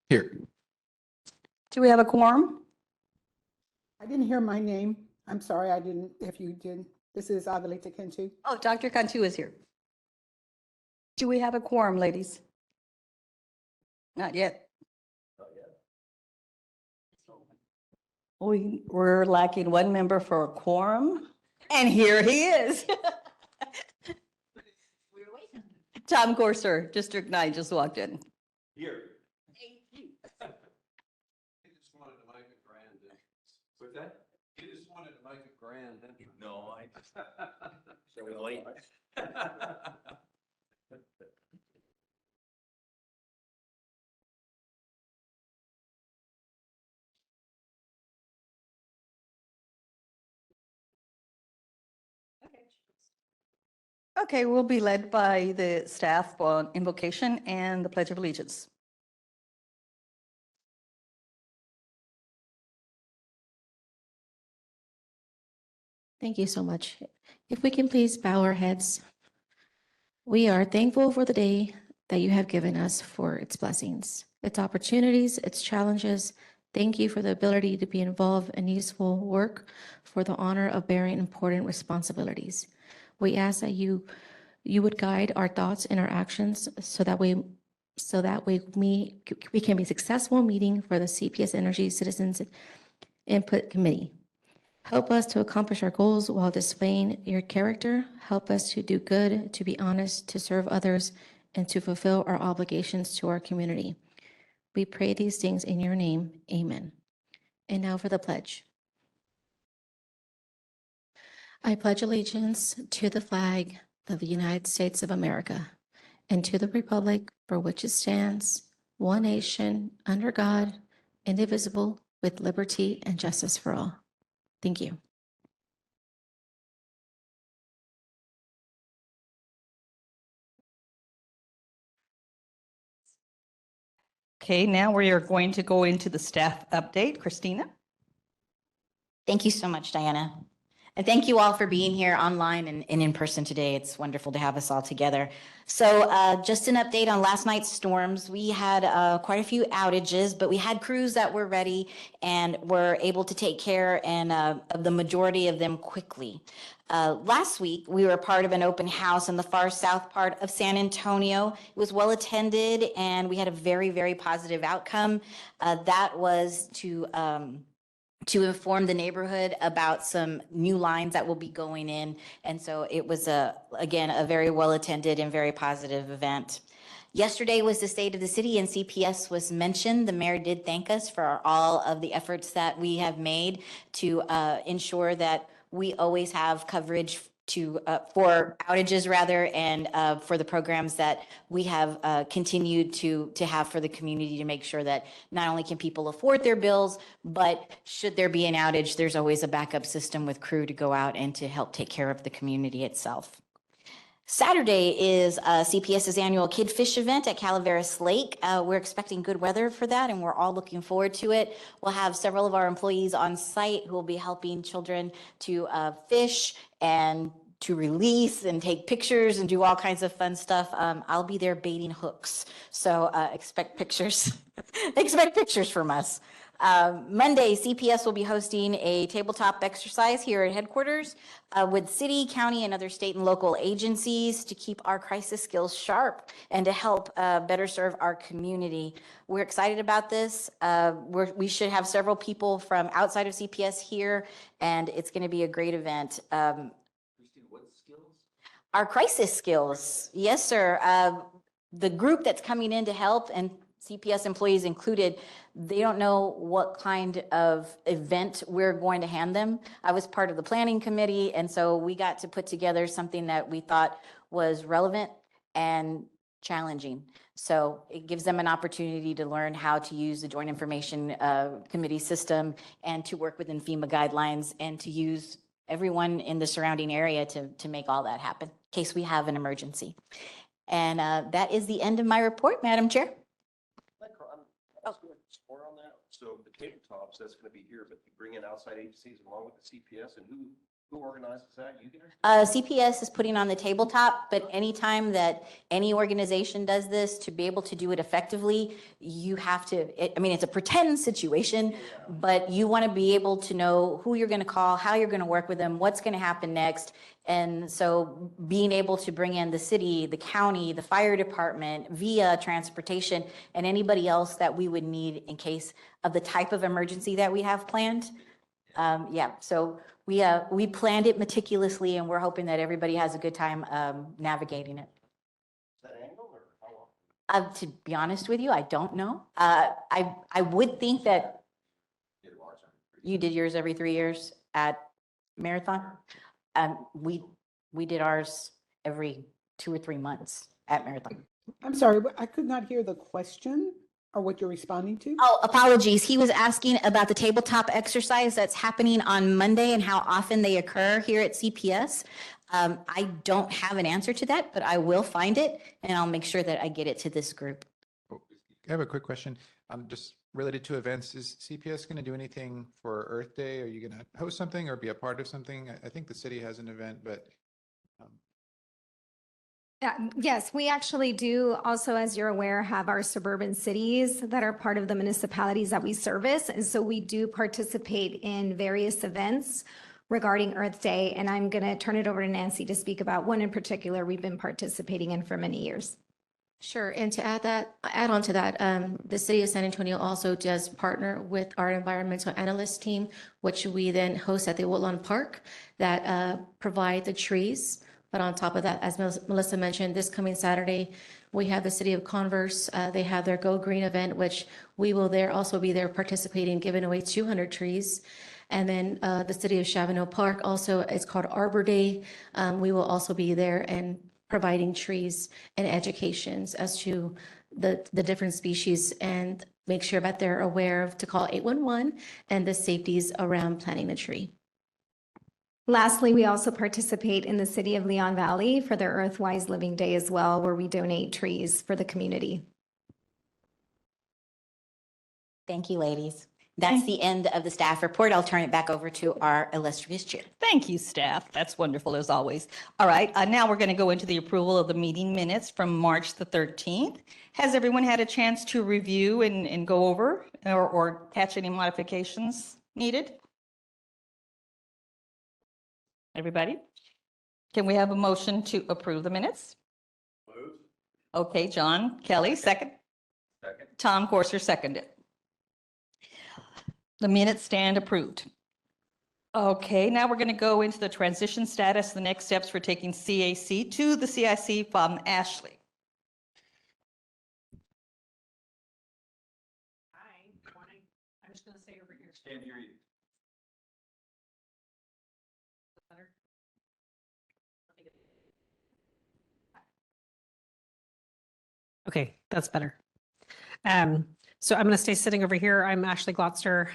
Here. Do we have a quorum? I didn't hear my name. I'm sorry, I didn't, if you did. This is Adelita Kentu. Oh, Dr. Cantu is here. Do we have a quorum, ladies? Not yet. We're lacking one member for a quorum, and here he is. Tom Corser, District 9, just walked in. Here. He just wanted to make a grand entrance. What's that? He just wanted to make a grand entrance. No, I. So we wait. Okay, we'll be led by the staff on invocation and the Pledge of Allegiance. Thank you so much. If we can please bow our heads. We are thankful for the day that you have given us, for its blessings, its opportunities, its challenges. Thank you for the ability to be involved in useful work, for the honor of bearing important responsibilities. We ask that you would guide our thoughts and our actions so that we can be successful meeting for the CPS Energy Citizens Input Committee. Help us to accomplish our goals while displaying your character. Help us to do good, to be honest, to serve others, and to fulfill our obligations to our community. We pray these things in your name. Amen. And now for the pledge. I pledge allegiance to the flag of the United States of America and to the republic for which it stands, one nation, under God, indivisible, with liberty and justice for all. Thank you. Okay, now we are going to go into the staff update. Christina? Thank you so much, Diana. And thank you all for being here online and in person today. It's wonderful to have us all together. So just an update on last night's storms. We had quite a few outages, but we had crews that were ready and were able to take care of the majority of them quickly. Last week, we were part of an open house in the far south part of San Antonio. It was well attended and we had a very, very positive outcome. That was to inform the neighborhood about some new lines that will be going in. And so it was, again, a very well attended and very positive event. Yesterday was the state of the city and CPS was mentioned. The mayor did thank us for all of the efforts that we have made to ensure that we always have coverage for outages rather, and for the programs that we have continued to have for the community, to make sure that not only can people afford their bills, but should there be an outage, there's always a backup system with crew to go out and to help take care of the community itself. Saturday is CPS's annual Kid Fish event at Calaveras Lake. We're expecting good weather for that, and we're all looking forward to it. We'll have several of our employees on site who will be helping children to fish and to release and take pictures and do all kinds of fun stuff. I'll be there baiting hooks, so expect pictures. Expect pictures from us. Monday, CPS will be hosting a tabletop exercise here at headquarters with city, county, and other state and local agencies to keep our crisis skills sharp and to help better serve our community. We're excited about this. We should have several people from outside of CPS here, and it's going to be a great event. Christine, what skills? Our crisis skills. Yes, sir. The group that's coming in to help, and CPS employees included, they don't know what kind of event we're going to hand them. I was part of the planning committee, and so we got to put together something that we thought was relevant and challenging. So it gives them an opportunity to learn how to use the Joint Information Committee system and to work within FEMA guidelines and to use everyone in the surrounding area to make all that happen in case we have an emergency. And that is the end of my report, Madam Chair. More on that. So the tabletops, that's going to be here, but you bring in outside agencies along with the CPS, and Who organizes that? You guys? CPS is putting on the tabletop, but anytime that any organization does this, to be able to do it effectively, you have to, I mean, it's a pretend situation, but you want to be able to know who you're going to call, how you're going to work with them, what's going to happen next. And so being able to bring in the city, the county, the fire department, via transportation, and anybody else that we would need in case of the type of emergency that we have planned. Yeah, so we planned it meticulously, and we're hoping that everybody has a good time navigating it. Is that annual or how long? To be honest with you, I don't know. I would think that you did yours every 3 years at Marathon. We did ours every 2 or 3 months at Marathon. I'm sorry, but I could not hear the question or what you're responding to. Oh, apologies. He was asking about the tabletop exercise that's happening on Monday and how often they occur here at CPS. I don't have an answer to that, but I will find it and I'll make sure that I get it to this group. I have a quick question. Just related to events. Is CPS going to do anything for Earth Day? Are you going to host something or be a part of something? I think the city has an event, but Yes, we actually do also, as you're aware, have our suburban cities that are part of the municipalities that we service. And so we do participate in various events regarding Earth Day. And I'm going to turn it over to Nancy to speak about one in particular we've been participating in for many years. Sure, and to add on to that, the city of San Antonio also does partner with our environmental analyst team, which we then host at the Woodlawn Park, that provide the trees. But on top of that, as Melissa mentioned, this coming Saturday, we have the City of Converse. They have their Go Green event, which we will also be there participating, giving away 200 trees. And then the City of Chavano Park also, it's called Arbor Day. We will also be there and providing trees and educations as to the different species and make sure that they're aware of to call 811 and the safeties around planting a tree. Lastly, we also participate in the City of Leon Valley for their Earthwise Living Day as well, where we donate trees for the community. Thank you, ladies. That's the end of the staff report. I'll turn it back over to our illustrious chair. Thank you, staff. That's wonderful as always. All right, now we're going to go into the approval of the meeting minutes from March the 13th. Has everyone had a chance to review and go over or catch any modifications needed? Everybody? Can we have a motion to approve the minutes? Moved. Okay, John Kelly, second. Second. Tom Corser, seconded. The minutes stand approved. Okay, now we're going to go into the transition status, the next steps for taking CAC to the CIC from Ashley. Hi, good morning. I'm just going to stay over here. Can't hear you. Better? Okay, that's better. So I'm going to stay sitting over here. I'm Ashley Glotster,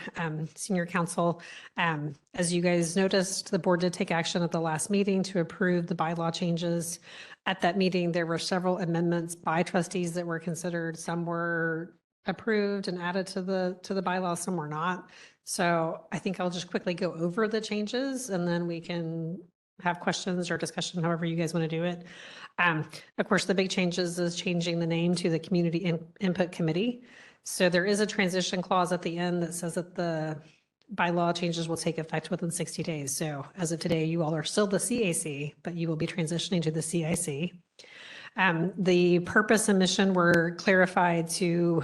Senior Counsel. As you guys noticed, the board did take action at the last meeting to approve the bylaw changes. At that meeting, there were several amendments by trustees that were considered. Some were approved and added to the bylaw, some were not. So I think I'll just quickly go over the changes and then we can have questions or discussion, however you guys want to do it. Of course, the big changes is changing the name to the Community Input Committee. So there is a transition clause at the end that says that the bylaw changes will take effect within 60 days. So as of today, you all are still the CAC, but you will be transitioning to the CIC. The purpose and mission were clarified to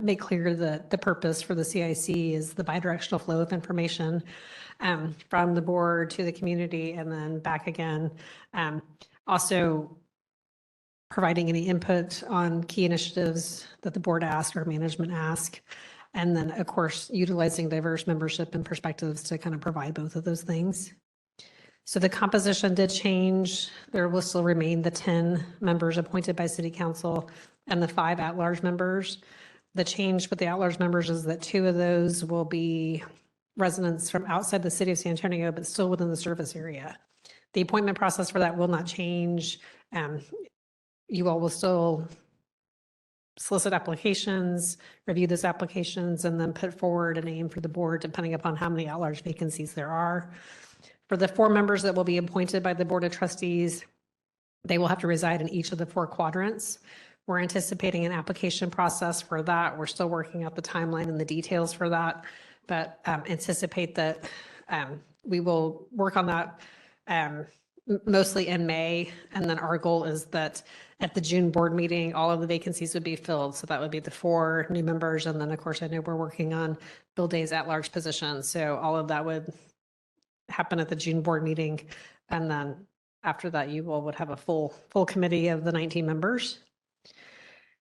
make clear that the purpose for the CIC is the bidirectional flow of information from the board to the community and then back again. Also, providing any input on key initiatives that the board asked or management asked. And then, of course, utilizing diverse membership and perspectives to kind of provide both of those things. So the composition did change. There will still remain the 10 members appointed by City Council and the 5 at-large members. The change with the at-large members is that 2 of those will be residents from outside the city of San Antonio, but still within the service area. The appointment process for that will not change. You all will still solicit applications, review those applications, and then put forward a name for the board depending upon how many at-large vacancies there are. For the 4 members that will be appointed by the Board of Trustees, they will have to reside in each of the 4 quadrants. We're anticipating an application process for that. We're still working out the timeline and the details for that, but anticipate that we will work on that mostly in May. And then our goal is that at the June board meeting, all of the vacancies would be filled. So that would be the 4 new members. And then, of course, I know we're working on Bill Day's at-large position. So all of that would happen at the June board meeting. And then after that, you all would have a full committee of the 19 members.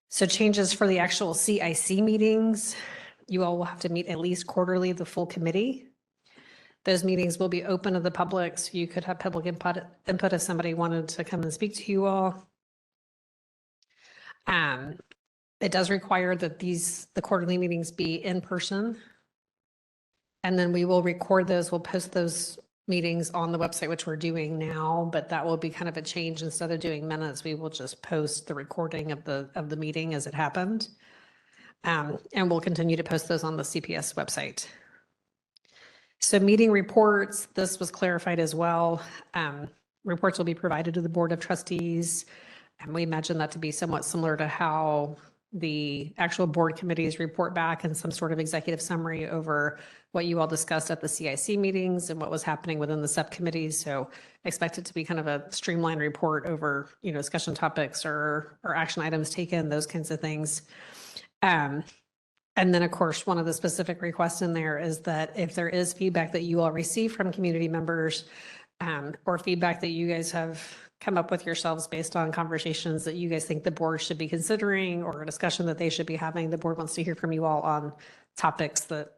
So changes for the actual CIC meetings, you all will have to meet at least quarterly, the full committee. Those meetings will be open to the public, so you could have public input if somebody wanted to come and speak to you all. It does require that the quarterly meetings be in person. And then we will record those, we'll post those meetings on the website, which we're doing now, but that will be kind of a change. Instead of doing minutes, we will just post the recording of the meeting as it happened. And we'll continue to post those on the CPS website. So meeting reports, this was clarified as well. Reports will be provided to the Board of Trustees. And we imagine that to be somewhat similar to how the actual board committees report back in some sort of executive summary over what you all discussed at the CIC meetings and what was happening within the subcommittees. So expect it to be kind of a streamlined report over, discussion topics or action items taken, those kinds of things. And then, of course, one of the specific requests in there is that if there is feedback that you all receive from community members or feedback that you guys have come up with yourselves based on conversations that you guys think the board should be considering or a discussion that they should be having, the board wants to hear from you all on topics that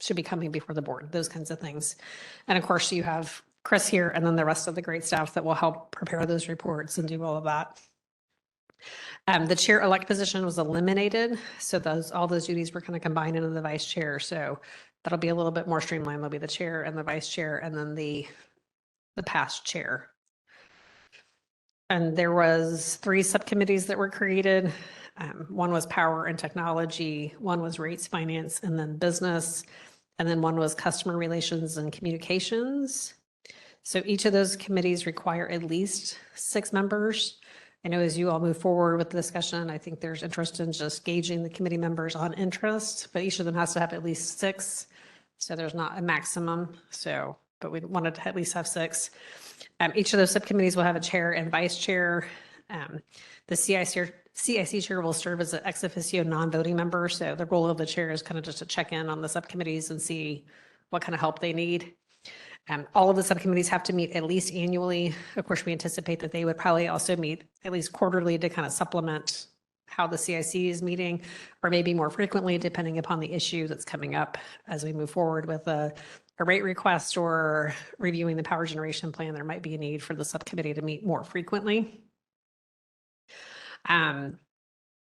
should be coming before the board, those kinds of things. And of course, you have Chris here and then the rest of the great staff that will help prepare those reports and do all of that. The chair-elect position was eliminated. So all those duties were kind of combined into the vice chair. So that'll be a little bit more streamlined. There'll be the chair and the vice chair and then the past chair. And there was 3 subcommittees that were created. One was power and technology, one was rates, finance, and then business. And then one was customer relations and communications. So each of those committees require at least 6 members. I know as you all move forward with the discussion, I think there's interest in just gauging the committee members on interest, but each of them has to have at least 6. So there's not a maximum. But we wanted to at least have 6. Each of those subcommittees will have a chair and vice chair. The CIC chair will serve as an ex officio non-voting member. So the role of the chair is kind of just to check in on the subcommittees and see what kind of help they need. All of the subcommittees have to meet at least annually. Of course, we anticipate that they would probably also meet at least quarterly to kind of supplement how the CIC is meeting, or maybe more frequently, depending upon the issue that's coming up as we move forward with a rate request or reviewing the power generation plan. There might be a need for the subcommittee to meet more frequently. And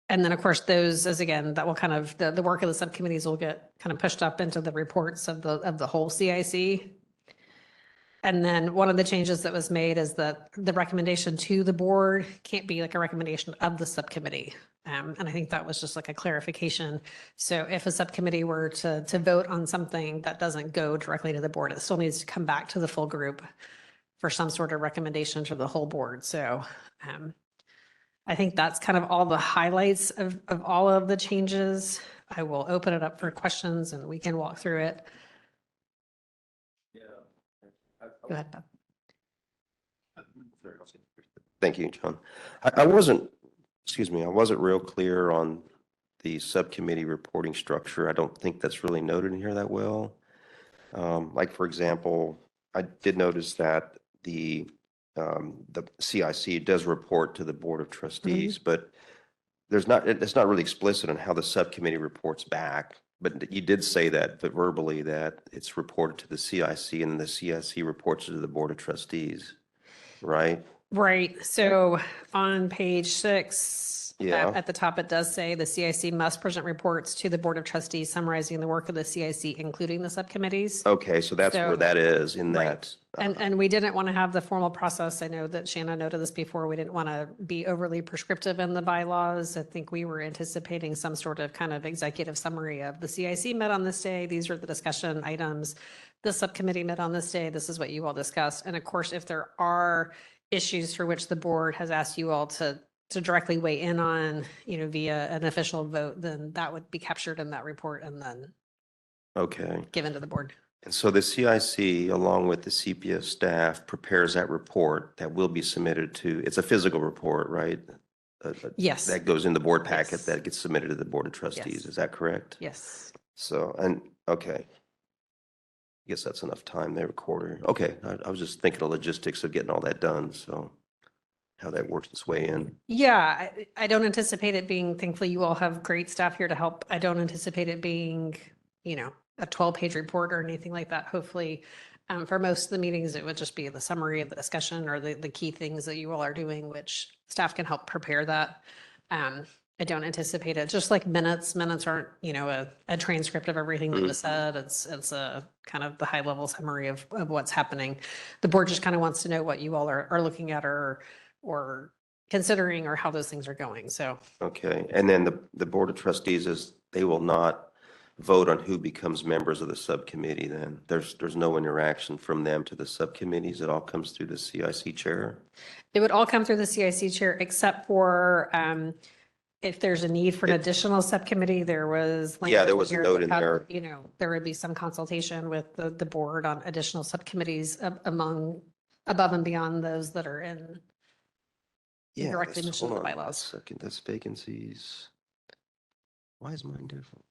then, of course, that will kind of, the work of the subcommittees will get kind of pushed up into the reports of the whole CIC. And then one of the changes that was made is that the recommendation to the board can't be like a recommendation of the subcommittee. And I think that was just like a clarification. So if a subcommittee were to vote on something that doesn't go directly to the board, it still needs to come back to the full group for some sort of recommendation to the whole board. So I think that's kind of all the highlights of all of the changes. I will open it up for questions and we can walk through it. Go ahead, Bob. Thank you, John. I wasn't real clear on the subcommittee reporting structure. I don't think that's really noted in here that well. Like, for example, I did notice that the CIC does report to the Board of Trustees, but it's not really explicit on how the subcommittee reports back. But you did say that, but verbally, that it's reported to the CIC and the CIC reports to the Board of Trustees, right? Right. So on page 6, Yeah. At the top, it does say the CIC must present reports to the Board of Trustees summarizing the work of the CIC, including the subcommittees. Okay, so that's where So- that is in Right. that. And we didn't want to have the formal process. I know that Shannon noted this before. We didn't want to be overly prescriptive in the bylaws. I think we were anticipating some sort of kind of executive summary of the CIC met on this day. These are the discussion items. The subcommittee met on this day. This is what you all discussed. And of course, if there are issues for which the board has asked you all to directly weigh in on, via an official vote, then that would be captured in that report and then Okay. given to the board. And so the CIC, along with the CPS staff, prepares that report that will be submitted to, it's a physical report, right? Yes. That goes in the board packet Yes. that gets submitted to the Board of Trustees. Yes. Is that correct? Yes. So, okay. I guess that's enough time there, Recorder. Okay, I was just thinking of logistics of getting all that done, so how that works its way in. Yeah, I don't anticipate it being, thankfully, you all have great staff here to help. I don't anticipate it being, a 12-page report or anything like that. Hopefully, for most of the meetings, it would just be the summary of the discussion or the key things that you all are doing, which staff can help prepare that. I don't anticipate it, just like minutes. Minutes aren't, a transcript of everything that was said. It's a kind of the high-level summary of what's happening. The board just kind of wants to know what you all are looking at or considering or how those things are going. So, Okay, and then the Board of Trustees they will not vote on who becomes members of the subcommittee then? There's no interaction from them to the subcommittees? It all comes through the CIC chair? it would all come through the CIC chair except for if there's a need for an additional subcommittee, there was. Yeah, there language was a here note in about, there. There would be some consultation with the board on additional subcommittees above and beyond those that are in. Yeah, Directly that's- mentioned in hold the on a bylaws. second, that's vacancies. Why is mine different?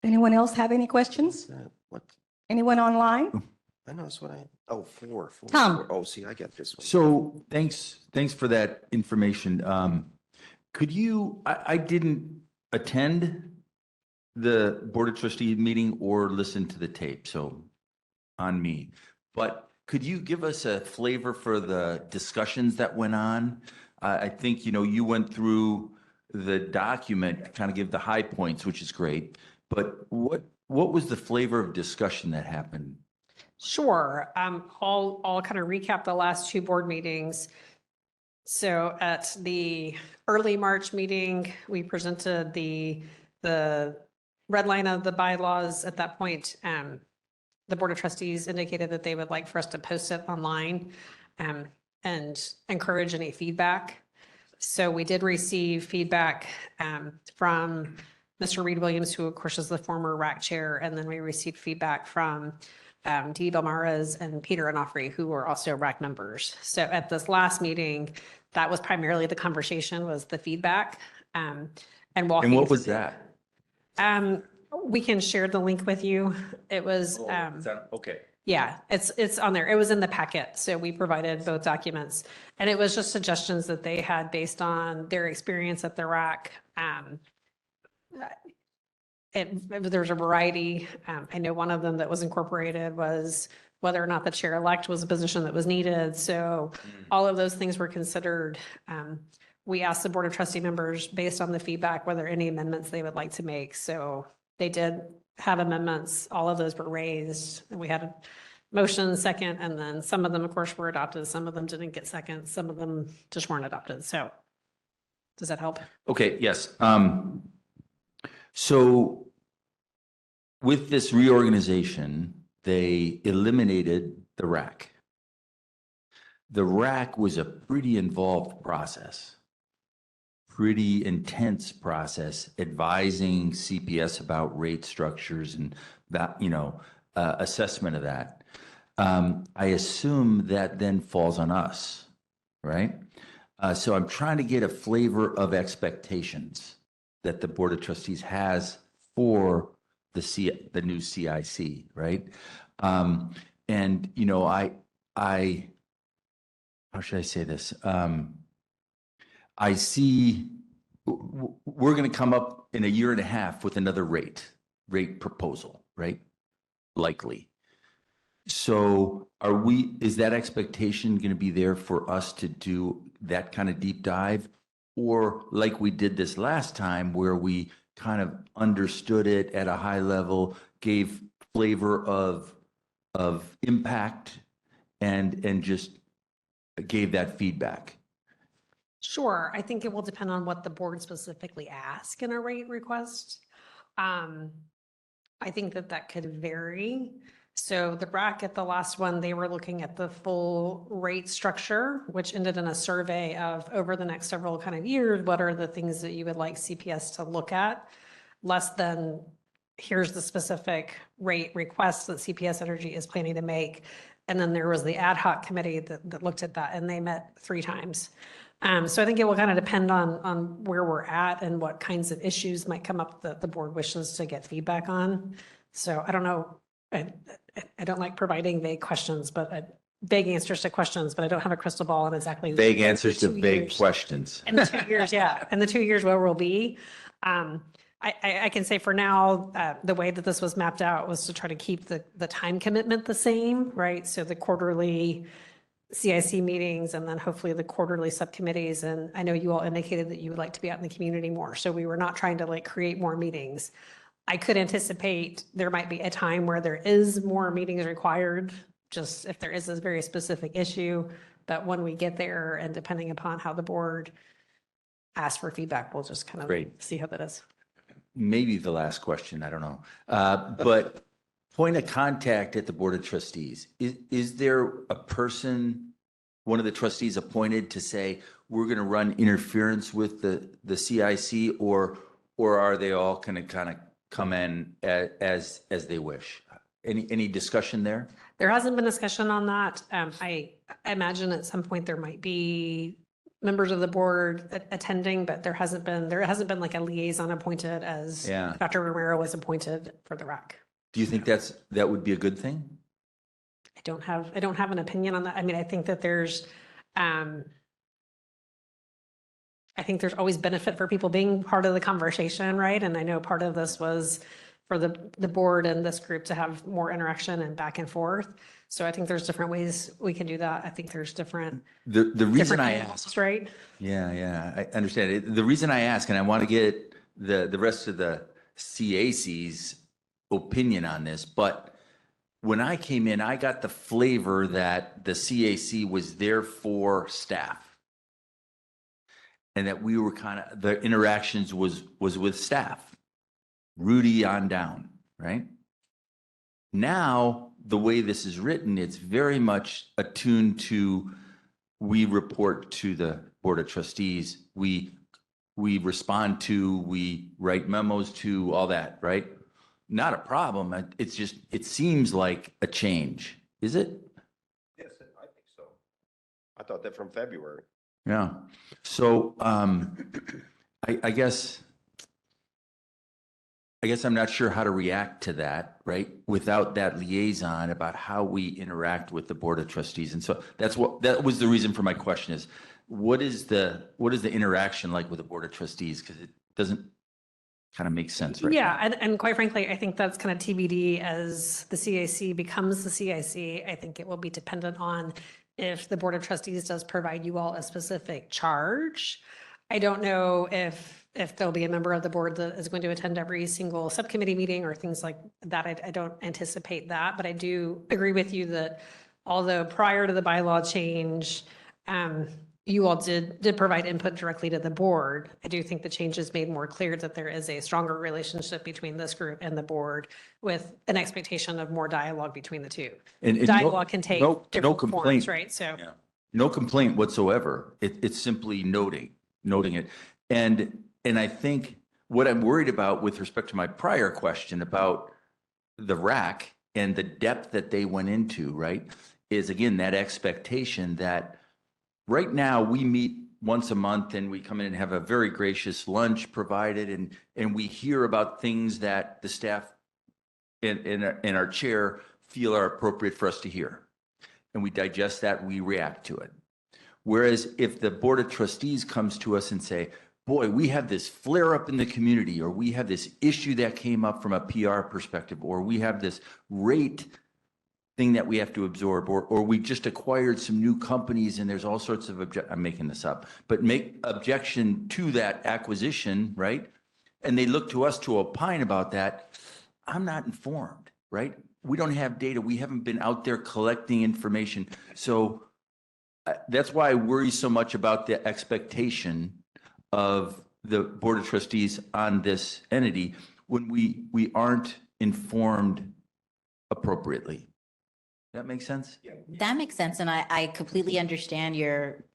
Anyone else have any What's questions? that? What? Anyone online? I know, that's what four. Tom. Four. Oh, see, I got this one. So thanks for that information. Could you, I didn't attend the Board of Trustee meeting or listen to the tape, so on me. But could you give us a flavor for the discussions that went on? I think, you went through the document, kind of give the high points, which is great. But what was the flavor of discussion that happened? Sure. I'll kind of recap the last two board meetings. So at the early March meeting, we presented the red line of the bylaws. At that point, the Board of Trustees indicated that they would like for us to post it online and encourage any feedback. So we did receive feedback from Mr. Reed Williams, who of course is the former RAC chair, and then we received feedback from Dee Belmares and Peter Onofre, who were also RAC members. So at this last meeting, that was primarily the conversation, was the feedback. And walking. And what was that? We can share the link with you. It was, Okay. yeah, it's on there. It was in the packet. So we provided both documents. And it was just suggestions that they had based on their experience at the RAC. There's a variety. I know one of them that was incorporated was whether or not the chair-elect was a position that was needed. So all of those things were considered. We asked the Board of Trustee members, based on the feedback, whether any amendments they would like to make. So they did have amendments. All of those were raised. And we had a motion, second, and then some of them, of course, were adopted. Some of them didn't get seconds. Some of them just weren't adopted. So does that help? Okay, yes. So with this reorganization, they eliminated the RAC. The RAC was a pretty involved process, pretty intense process, advising CPS about rate structures and that, assessment of that. I assume that then falls on us, right? So I'm trying to get a flavor of expectations that the Board of Trustees has for the new CIC, right? And how should I say this? I see we're going to come up in a year and a half with another rate proposal, right? Likely. So is that expectation going to be there for us to do that kind of deep dive? Or like we did this last time where we kind of understood it at a high level, gave flavor of impact and just gave that feedback? Sure, I think it will depend on what the board specifically asks in a rate request. I think that could vary. So the bracket, the last one, they were looking at the full rate structure, which ended in a survey of over the next several kind of years, what are the things that you would like CPS to look at? Less than, here's the specific rate request that CPS Energy is planning to make. And then there was the ad hoc committee that looked at that, and they met 3 times. So I think it will kind of depend on where we're at and what kinds of issues might come up that the board wishes to get feedback on. So I don't know. I don't like providing vague questions, but vague answers to questions, but I don't have a crystal ball on exactly. Vague what answers the to 2 vague years- questions. In the 2 years, yeah. In the 2 years where we'll be. I can say for now, the way that this was mapped out was to try to keep the time commitment the same, right? So the quarterly CIC meetings and then hopefully the quarterly subcommittees. And I know you all indicated that you would like to be out in the community more. So we were not trying to like create more meetings. I could anticipate there might be a time where there is more meetings required, just if there is this very specific issue. But when we get there and depending upon how the board asks for feedback, we'll just kind of Great. see how that is. Maybe the last question, I don't know. But point of contact at the Board of Trustees, is there a person, one of the trustees appointed to say, we're going to run interference with the CIC, or are they all going to kind of come in as they wish? Any discussion there? There hasn't been discussion on that. I imagine at some point there might be members of the board attending, but there hasn't been like a liaison appointed as Yeah. Dr. Romero was appointed for the RAC. Do you think that would be a good thing? I don't have an opinion on that. I mean, I think that there's always benefit for people being part of the conversation, right? And I know part of this was for the board and this group to have more interaction and back and forth. So I think there's different ways we can do that. I think there's different. The reason different I angles, asked, right? yeah, I understand it. The reason I ask, and I want to get the rest of the CAC's opinion on this, but when I came in, I got the flavor that the CAC was there for staff. And that we were the interactions was with staff, Rudy on down, right? Now, the way this is written, it's very much attuned to, we report to the Board of Trustees, we respond to, we write memos to, all that, right? Not a problem. It's just, it seems like a change. Is it? Yes, I think so. I thought that from February. Yeah. So I guess I'm not sure how to react to that, right? Without that liaison about how we interact with the Board of Trustees. And so that was the reason for my question is, what is the interaction like with the Board of Trustees? Because it doesn't kind of make sense, right? Yeah, and quite frankly, I think that's kind of TBD as the CAC becomes the CIC. I think it will be dependent on if the Board of Trustees does provide you all a specific charge. I don't know if there'll be a member of the board that is going to attend every single subcommittee meeting or things like that. I don't anticipate that, but I do agree with you that although prior to the bylaw change, you all did provide input directly to the board. I do think the changes made more clear that there is a stronger relationship between this group and the board with an expectation of more dialogue between the two. And Dialogue can take no different complaint. forms, right? So. Yeah. No complaint whatsoever. It's simply noting it. And I think what I'm worried about with respect to my prior question about the RAC and the depth that they went into, right, is again, that expectation that right now we meet once a month and we come in and have a very gracious lunch provided and we hear about things that the staff and our chair feel are appropriate for us to hear. And we digest that, we react to it. Whereas if the Board of Trustees comes to us and say, boy, we have this flare up in the community, or we have this issue that came up from a PR perspective, or we have this rate thing that we have to absorb, or we just acquired some new companies and there's all sorts of I'm making this up, but make objection to that acquisition, right? And they look to us to opine about that. I'm not informed, right? We don't have data. We haven't been out there collecting information. So that's why I worry so much about the expectation of the Board of Trustees on this entity when we aren't informed appropriately. That makes sense? That makes sense. And I completely understand your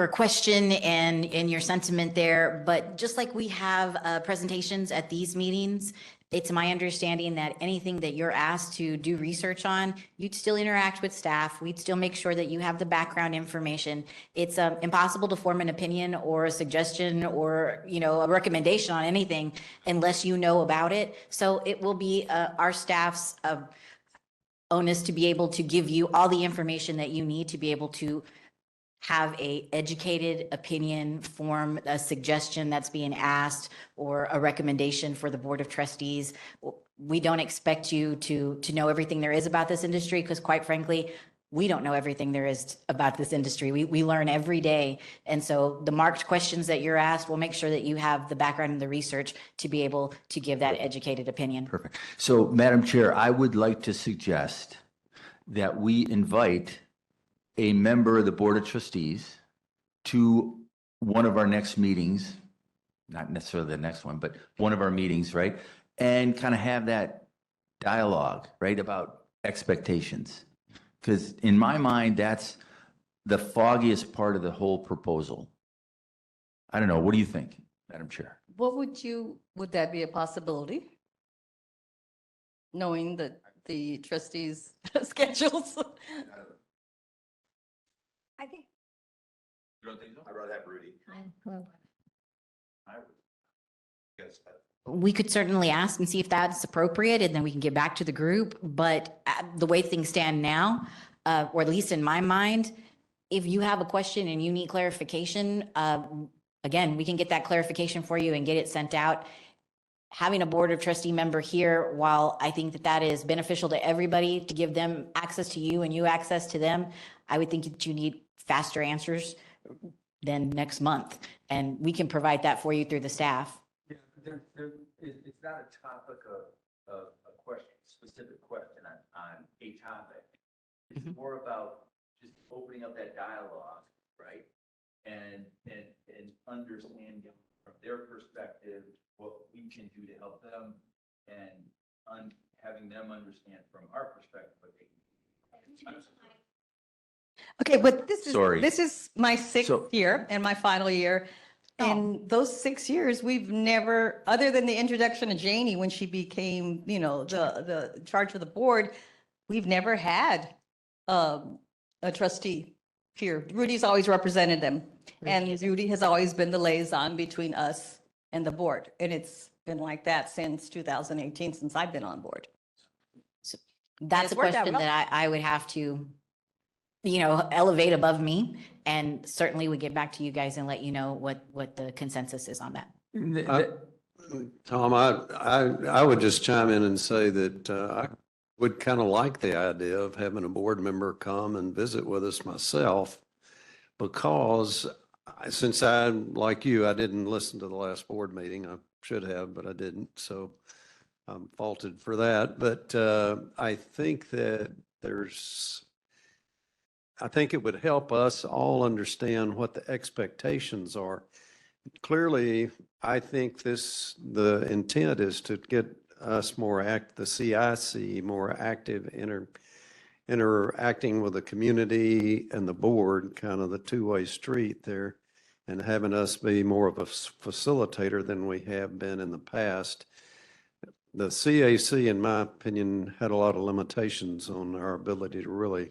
question and your sentiment there. But just like we have presentations at these meetings, it's my understanding that anything that you're asked to do research on, you'd still interact with staff. We'd still make sure that you have the background information. It's impossible to form an opinion or a suggestion or, a recommendation on anything unless you know about it. So it will be our staff's onus to be able to give you all the information that you need to be able to have a educated opinion, form a suggestion that's being asked or a recommendation for the Board of Trustees. We don't expect you to know everything there is about this industry because quite frankly, we don't know everything there is about this industry. We learn every day. And so the marked questions that you're asked, we'll make sure that you have the background and the research to be able to give that educated opinion. Perfect. So, Madam Chair, I would like to suggest that we invite a member of the Board of Trustees to one of our next meetings, not necessarily the next one, but one of our meetings, right? And kind of have that dialogue, right, about expectations. Because in my mind, that's the foggiest part of the whole proposal. I don't know. What do you think, Madam Chair? Would that be a possibility? Knowing that the trustees' schedules? I think. You don't think so? I'd rather have Rudy. We could certainly ask and see if that's appropriate, and then we can get back to the group. But the way things stand now, or at least in my mind, if you have a question and you need clarification, again, we can get that clarification for you and get it sent out. Having a Board of Trustee member here, while I think that is beneficial to everybody to give them access to you and you access to them, I would think that you need faster answers than next month. And we can provide that for you through the staff. Yeah, it's not a topic of a question, specific question on a topic. It's more about just opening up that dialogue, right? And understanding from their perspective what we can do to help them and having them understand from our perspective what they can do. Okay, but Sorry. this is my sixth So- year and my final year. In those 6 years, we've never, other than the introduction of Janie when she became, the charge of the board, we've never had a trustee here. Rudy's always represented them. And Rudy has always been the liaison between us and the board. And it's been like that since 2018, since I've been on board. That's it's a worked out question well. that I would have to, elevate above me. And certainly we get back to you guys and let you know what the consensus is on that. Tom, I would just chime in and say that I would kind of like the idea of having a board member come and visit with us myself, because since like you, I didn't listen to the last board meeting. I should have, but I didn't. So I'm faulted for that. But I think that I think it would help us all understand what the expectations are. Clearly, I think the intent is to get us the CIC more active, interacting with the community and the board, kind of the two-way street there, and having us be more of a facilitator than we have been in the past. The CAC, in my opinion, had a lot of limitations on our ability to really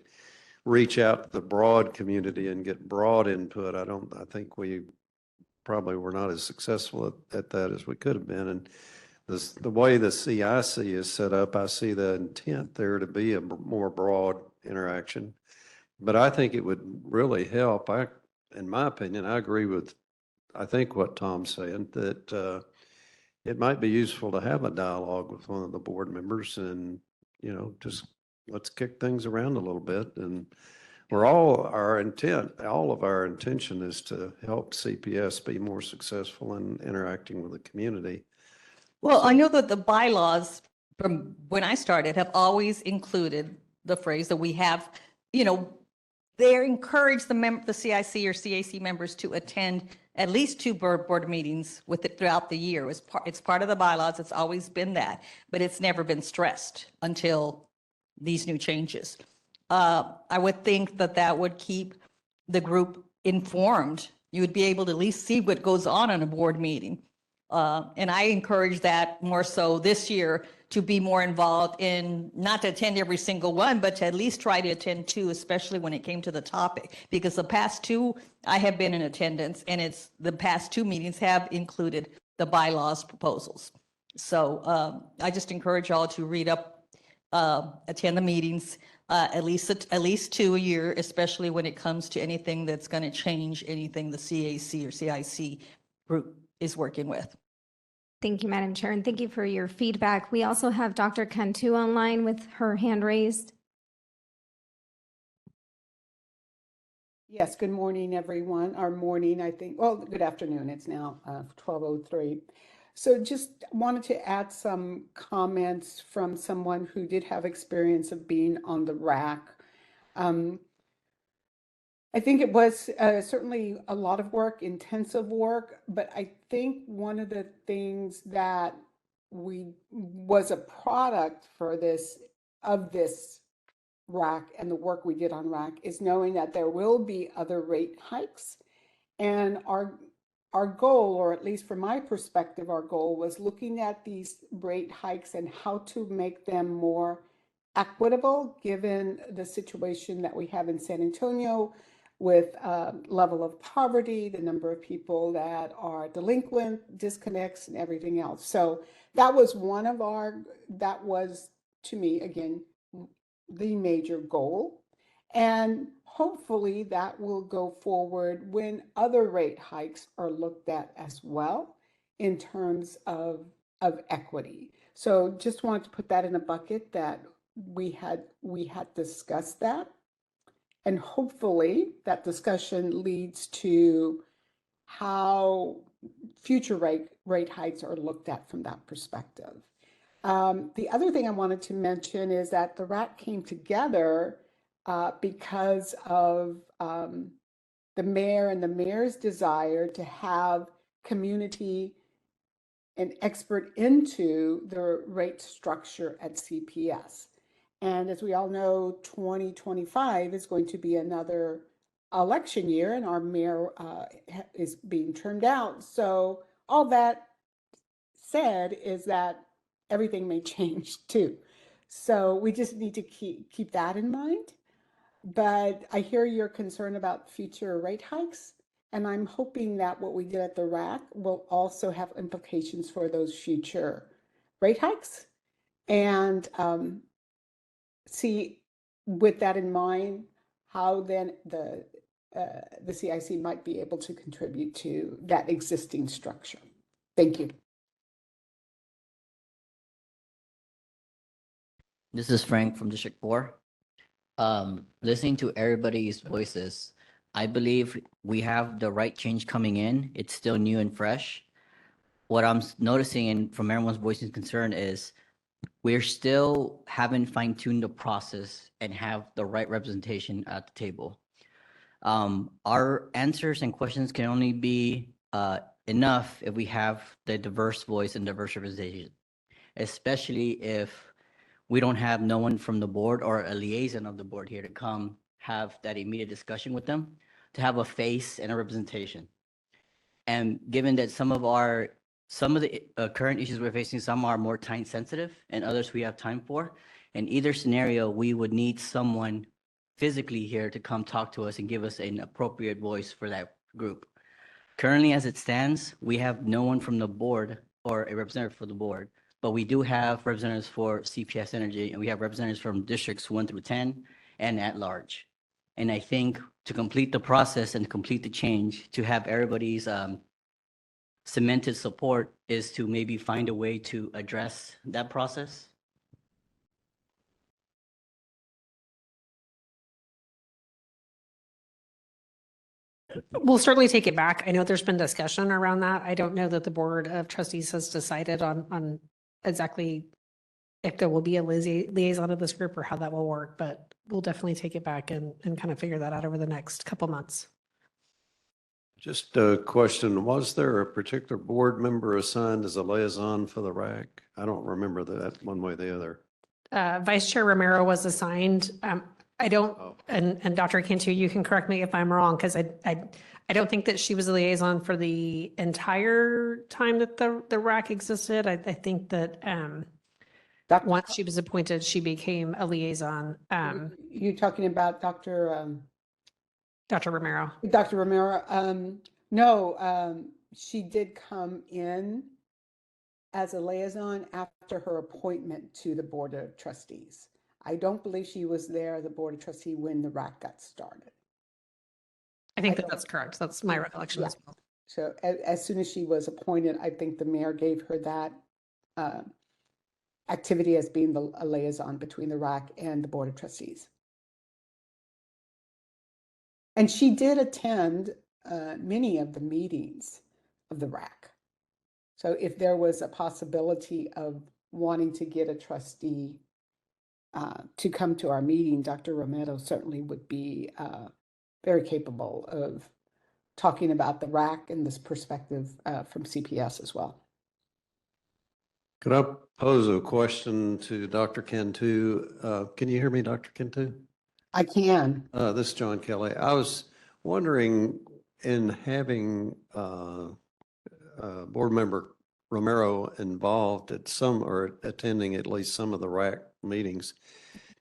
reach out to the broad community and get broad input. I think we probably were not as successful at that as we could have been. And the way the CIC is set up, I see the intent there to be a more broad interaction. But I think it would really help. In my opinion, I agree with, I think what Tom's saying, that it might be useful to have a dialogue with one of the board members and, just let's kick things around a little bit. And all of our intention is to help CPS be more successful in interacting with the community. Well, I know that the bylaws from when I started have always included the phrase that we have, they encourage the CIC or CAC members to attend at least two board meetings with it throughout the year. It's part of the bylaws. It's always been that, but it's never been stressed until these new changes. I would think that that would keep the group informed. You would be able to at least see what goes on in a board meeting. And I encourage that more so this year to be more involved in, not to attend every single one, but to at least try to attend two, especially when it came to the topic. Because the past two, I have been in attendance, and the past two meetings have included the bylaws proposals. So I just encourage y'all to read up, attend the meetings, at least two a year, especially when it comes to anything that's going to change anything the CAC or CIC group is working with. Thank you, Madam Chair, and thank you for your feedback. We also have Dr. Cantu online with her hand raised. Yes, good morning, everyone. Or morning, I think. Well, good afternoon. It's now 12:03. So just wanted to add some comments from someone who did have experience of being on the RAC. I think it was certainly a lot of work, intensive work, but I think one of the things that was a product for this RAC and the work we did on RAC is knowing that there will be other rate hikes. And our goal, or at least from my perspective, our goal was looking at these rate hikes and how to make them more equitable given the situation that we have in San Antonio with level of poverty, the number of people that are delinquent, disconnects, and everything else. So that was to me, again, the major goal. And hopefully that will go forward when other rate hikes are looked at as well in terms of equity. So just wanted to put that in a bucket that we had discussed that. And hopefully that discussion leads to how future rate hikes are looked at from that perspective. The other thing I wanted to mention is that the RAC came together because of the mayor and the mayor's desire to have community and expert into the rate structure at CPS. And as we all know, 2025 is going to be another election year, and our mayor is being termed out. So all that said is that everything may change too. So we just need to keep that in mind. But I hear your concern about future rate hikes, and I'm hoping that what we did at the RAC will also have implications for those future rate hikes. And see, with that in mind, how then the CIC might be able to contribute to that existing structure. Thank you. This is Frank from District 4. Listening to everybody's voices, I believe we have the right change coming in. It's still new and fresh. What I'm noticing and from everyone's voicing concern is we're still haven't fine-tuned the process and have the right representation at the table. Our answers and questions can only be enough if we have the diverse voice and diverse representation, especially if we don't have no one from the board or a liaison of the board here to come have that immediate discussion with them, to have a face and a representation. And given that some of the current issues we're facing, some are more time sensitive and others we have time for. In either scenario, we would need someone physically here to come talk to us and give us an appropriate voice for that group. Currently, as it stands, we have no one from the board or a representative for the board, but we do have representatives for CPS Energy, and we have representatives from districts 1 through 10 and at large. And I think to complete the process and complete the change, to have everybody's cemented support is to maybe find a way to address that process. We'll certainly take it back. I know there's been discussion around that. I don't know that the Board of Trustees has decided on exactly if there will be a liaison of this group or how that will work, but we'll definitely take it back and kind of figure that out over the next couple months. Just a question, was there a particular board member assigned as a liaison for the RAC? I don't remember that one way or the other. Vice Chair Romero was assigned. I don't, Oh. and Dr. Cantu, you can correct me if I'm wrong, because I don't think that she was a liaison for the entire time that the RAC existed. I think that once she was appointed, she became a liaison. You talking about Dr. Dr. Romero. Dr. Romero? No, she did come in as a liaison after her appointment to the Board of Trustees. I don't believe she was there, the Board of Trustees, when the RAC got started. I think that's correct. That's my recollection as well. So as soon as she was appointed, I think the mayor gave her that activity as being a liaison between the RAC and the Board of Trustees. And she did attend many of the meetings of the RAC. So if there was a possibility of wanting to get a trustee to come to our meeting, Dr. Romero certainly would be very capable of talking about the RAC and this perspective from CPS as well. Could I pose a question to Dr. Cantu? Can you hear me, Dr. Cantu? I can. This is John Kelly. I was wondering, in having board member Romero involved at some, or attending at least some of the RAC meetings,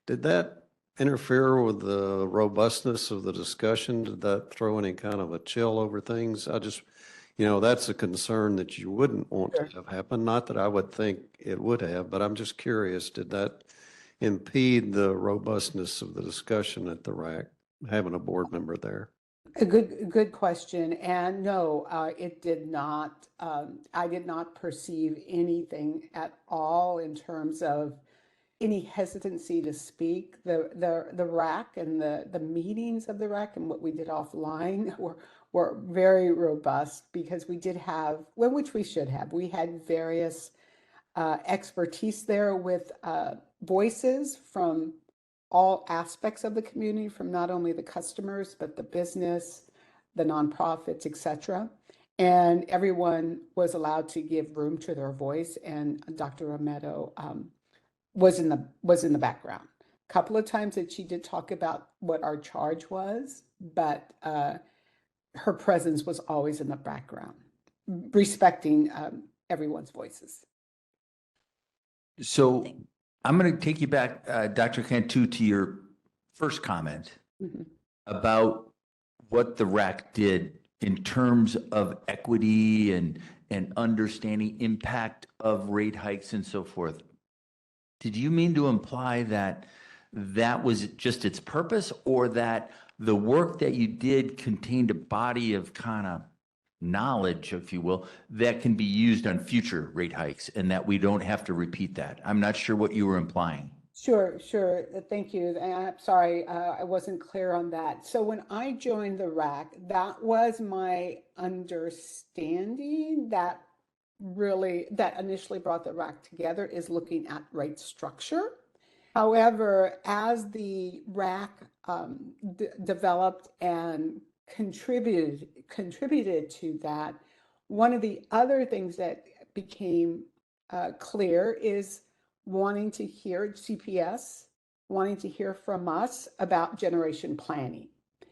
did that interfere with the robustness of the discussion? Did that throw any kind of a chill over things? I just, that's a concern that you wouldn't want to have happen. Not that I would think it would have, but I'm just curious, did that impede the robustness of the discussion at the RAC, having a board member there? A good question. And no, it did not. I did not perceive anything at all in terms of any hesitancy to speak. The RAC and the meetings of the RAC and what we did offline were very robust, because we did have, well, which we should have, we had various expertise there with voices from all aspects of the community, from not only the customers, but the business, the nonprofits, etc. And everyone was allowed to give room to their voice, and Dr. Romero was in the background. A couple of times that she did talk about what our charge was, but her presence was always in the background, respecting everyone's voices. So I'm going to take you back, Dr. Cantu, to your first comment about what the RAC did in terms of equity and understanding impact of rate hikes and so forth. Did you mean to imply that that was just its purpose, or that the work that you did contained a body of kind of knowledge, if you will, that can be used on future rate hikes and that we don't have to repeat that? I'm not sure what you were implying. Sure. Thank you. And I'm sorry, I wasn't clear on that. So when I joined the RAC, that was my understanding that initially brought the RAC together, is looking at rate structure. However, as the RAC developed and contributed to that, one of the other things that became clear is wanting to hear CPS, wanting to hear from us about generation planning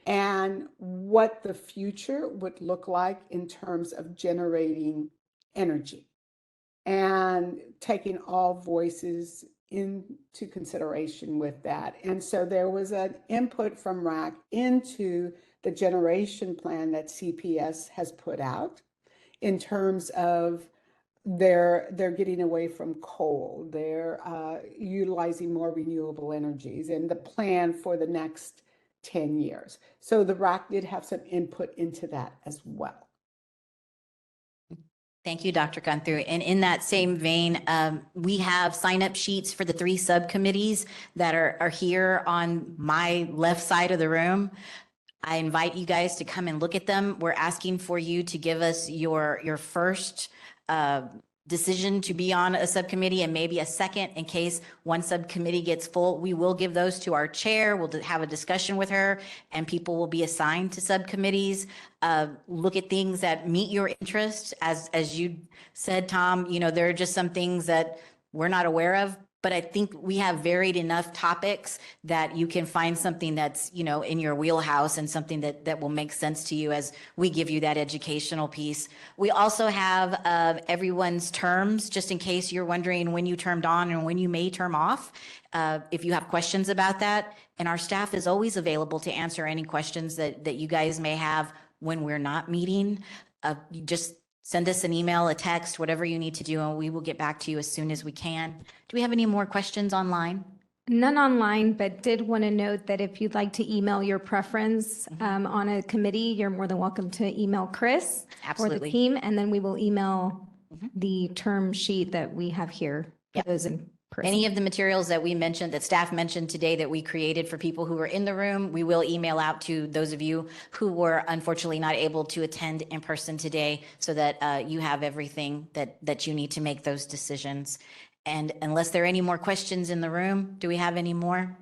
and what the future would look like in terms of generating energy, and taking all voices into consideration with that. And so there was an input from RAC into the generation plan that CPS has put out in terms of they're getting away from coal, they're utilizing more renewable energies, and the plan for the next 10 years. So the RAC did have some input into that as well. Thank you, Dr. Gunther. And in that same vein, we have sign-up sheets for the 3 subcommittees that are here on my left side of the room. I invite you guys to come and look at them. We're asking for you to give us your first decision to be on a subcommittee and maybe a second in case one subcommittee gets full. We will give those to our chair. We'll have a discussion with her and people will be assigned to subcommittees. Look at things that meet your interest. As you said, Tom, you know, there are just some things that we're not aware of, but I think we have varied enough topics that you can find something that's, you know, in your wheelhouse and something that will make sense to you as we give you that educational piece. We also have everyone's terms, just in case you're wondering when you termed on and when you may term off. If you have questions about that, and our staff is always available to answer any questions that you guys may have when we're not meeting. You just send us an email, a text, whatever you need to do, and we will get back to you as soon as we can. Do we have any more questions online? None online, but did want to note that if you'd like to email your preference on a committee, you're more than welcome to email Chris or the Absolutely. team, and then we will email the term sheet that we have here for Yep. those in person. Any of the materials that we mentioned, that staff mentioned today that we created for people who were in the room, we will email out to those of you who were unfortunately not able to attend in person today so that you have everything that you need to make those decisions. And unless there are any more questions in the room, do we have any more?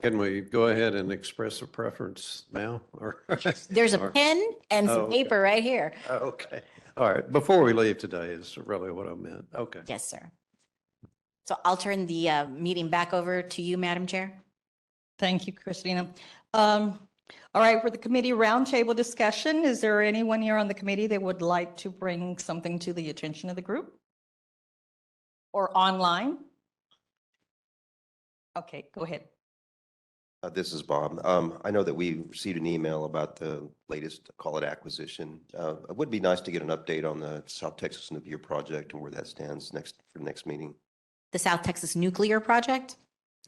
Can we go ahead and express a preference now? Or There's a or- pen and Oh, some okay. paper right here. Okay. All right. Before we leave today is really what I meant. Okay. Yes, sir. So I'll turn the meeting back over to you, Madam Chair. Thank you, Christina. All right, for the committee roundtable discussion, is there anyone here on the committee that would like to bring something to the attention of the group? Or online? Okay, go ahead. This is Bob. I know that we received an email about the latest, call it acquisition. It would be nice to get an update on the South Texas nuclear project and where that stands for the next meeting. The South Texas Nuclear Project?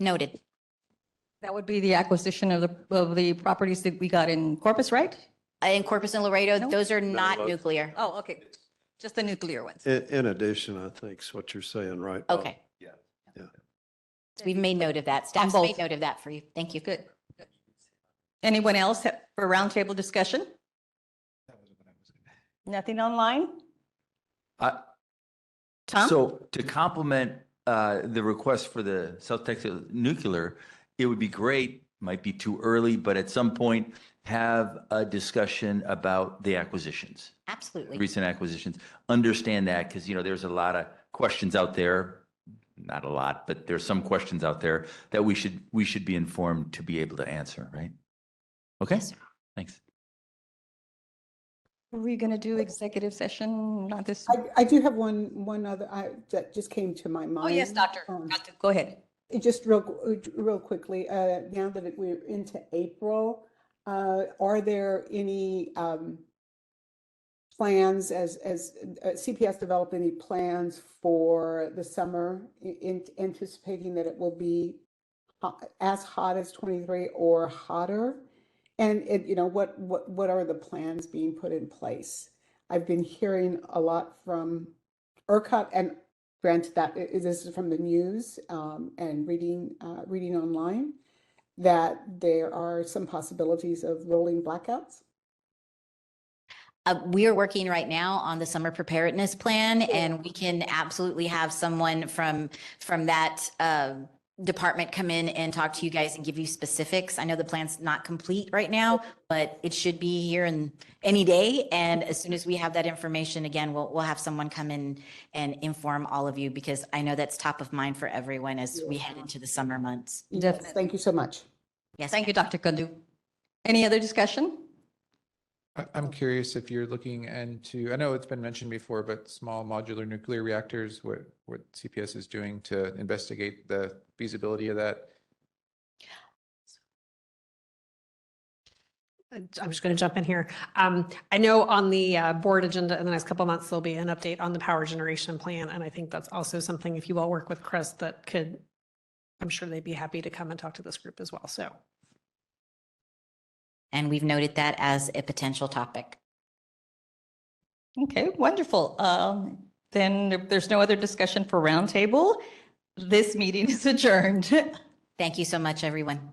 Noted. That would be the acquisition of the properties that we got in Corpus, right? In Corpus and Laredo, No? those are not No. nuclear. Oh, okay. Just the nuclear ones. In addition, I think is what you're saying, right? Bob? Okay. Yeah. So we've made note of that. Staff's both. made note of that for you. Thank you. Good. Anyone else for roundtable discussion? Nothing online? Tom? So to complement the request for the South Texas nuclear, it would be great, might be too early, but at some point have a discussion about the acquisitions, Absolutely. recent acquisitions. Understand that because, you know, there's a lot of questions out there, not a lot, but there's some questions out there that we should be informed to be able to answer, right? Okay, Yes, sir. thanks. Are we going to do executive session? Not this. I do have one other, that just came to my mind. Oh, yes, Doctor. Go ahead. Just real quickly, now that we're into April, are there any plans as CPS develop any plans for the summer, anticipating that it will be as hot as 23 or hotter? And you know, what are the plans being put in place? I've been hearing a lot from ERCOT, and granted that this is from the news and reading online, that there are some possibilities of rolling blackouts. We are working right now on the summer preparedness plan, and we can absolutely have someone from that department come in and talk to you guys and give you specifics. I know the plan's not complete right now, but it should be here in any day. And as soon as we have that information, again, we'll have someone come in and inform all of you, because I know that's top of mind for everyone as we head into the summer months. Yes, thank you so much. Yes. Thank you, Dr. Kundu. Any other discussion? I'm curious if you're looking into, I know it's been mentioned before, but small modular nuclear reactors, what CPS is doing to investigate the feasibility of that? I'm just going to jump in here. I know on the board agenda in the next couple of months, there'll be an update on the power generation plan. And I think that's also something, if you all work with Chris, that could, I'm sure they'd be happy to come and talk to this group as well. So. And we've noted that as a potential topic. Okay, wonderful. Then if there's no other discussion for roundtable, this meeting is adjourned. Thank you so much, everyone.